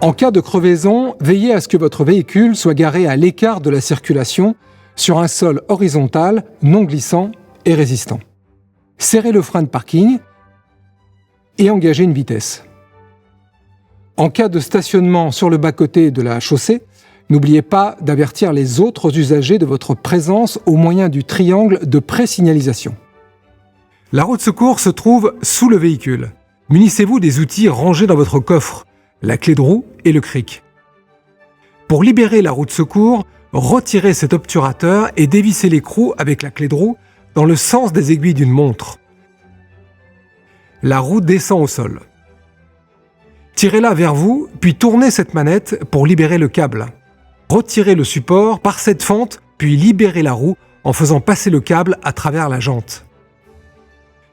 En cas de crevaison, veillez à ce que votre véhicule soit garé à l'écart de la circulation sur un sol horizontal, non glissant et résistant. Serrez le frein de parking et engagez une vitesse. En cas de stationnement sur le bas-côté de la chaussée, n'oubliez pas d'avertir les autres usagers de votre présence au moyen du triangle de présignalisation. La roue de secours se trouve sous le véhicule. Munissez-vous des outils rangés dans votre coffre, la clé de roue et le cric. Pour libérer la roue de secours, retirez cet obturateur et dévissez l'écrou avec la clé de roue dans le sens des aiguilles d'une montre. La roue descend au sol. Tirez-la vers vous, puis tournez cette manette pour libérer le câble. Retirez le support par cette fente, puis libérez la roue en faisant passer le câble à travers la jante.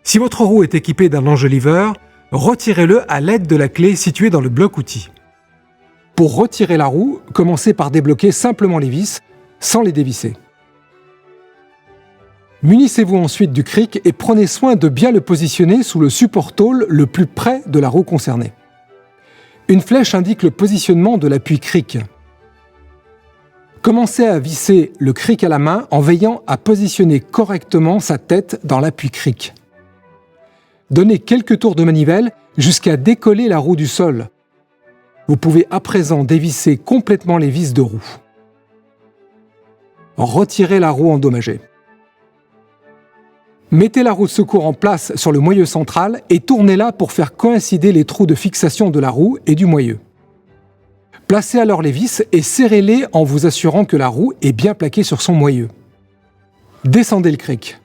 Si votre roue est équipée d'un enjoliveur, retirez-le à l'aide de la clé située dans le bloc-outils. Pour retirer la roue, commencez par débloquer simplement les vis, sans les dévisser. Munissez-vous ensuite du cric et prenez soin de bien le positionner sous le support tôle le plus près de la roue concernée. Une flèche indique le positionnement de l'appui cric. Commencez à visser le cric à la main en veillant à positionner correctement sa tête dans l'appui cric. Donnez quelques tours de manivelle jusqu'à décoller la roue du sol. Vous pouvez à présent dévisser complètement les vis de roue. Retirez la roue endommagée. Mettez la roue de secours en place sur le moyeu central et tournez-la pour faire coïncider les trous de fixation de la roue et du moyeu. Placez alors les vis et serrez-les en vous assurant que la roue est bien plaquée sur son moyeu. Descendez le cric.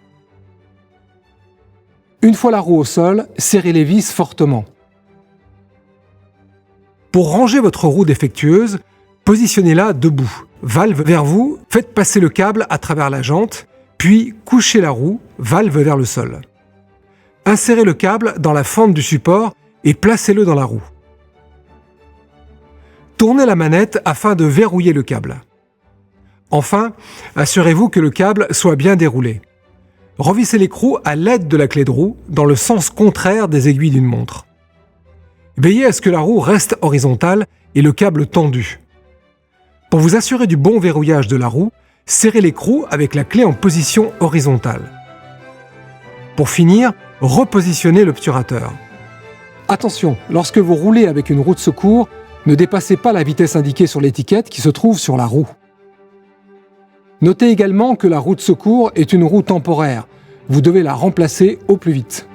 Une fois la roue au sol, serrez les vis fortement. Pour ranger votre roue défectueuse, positionnez-la debout. Valve vers vous, faites passer le câble à travers la jante, puis couchez la roue, valve vers le sol. Insérez le câble dans la fente du support et placez-le dans la roue. Tournez la manette afin de verrouiller le câble. Enfin, assurez-vous que le câble soit bien déroulé. Revissez l'écrou à l'aide de la clé de roue dans le sens contraire des aiguilles d'une montre. Veillez à ce que la roue reste horizontale et le câble tendu. Pour vous assurer du bon verrouillage de la roue, serrez l'écrou avec la clé en position horizontale. Pour finir, repositionnez l'obturateur. Attention, lorsque vous roulez avec une roue de secours, ne dépassez pas la vitesse indiquée sur l'étiquette qui se trouve sur la roue. Notez également que la roue de secours est une roue temporaire. Vous devez la remplacer au plus vite.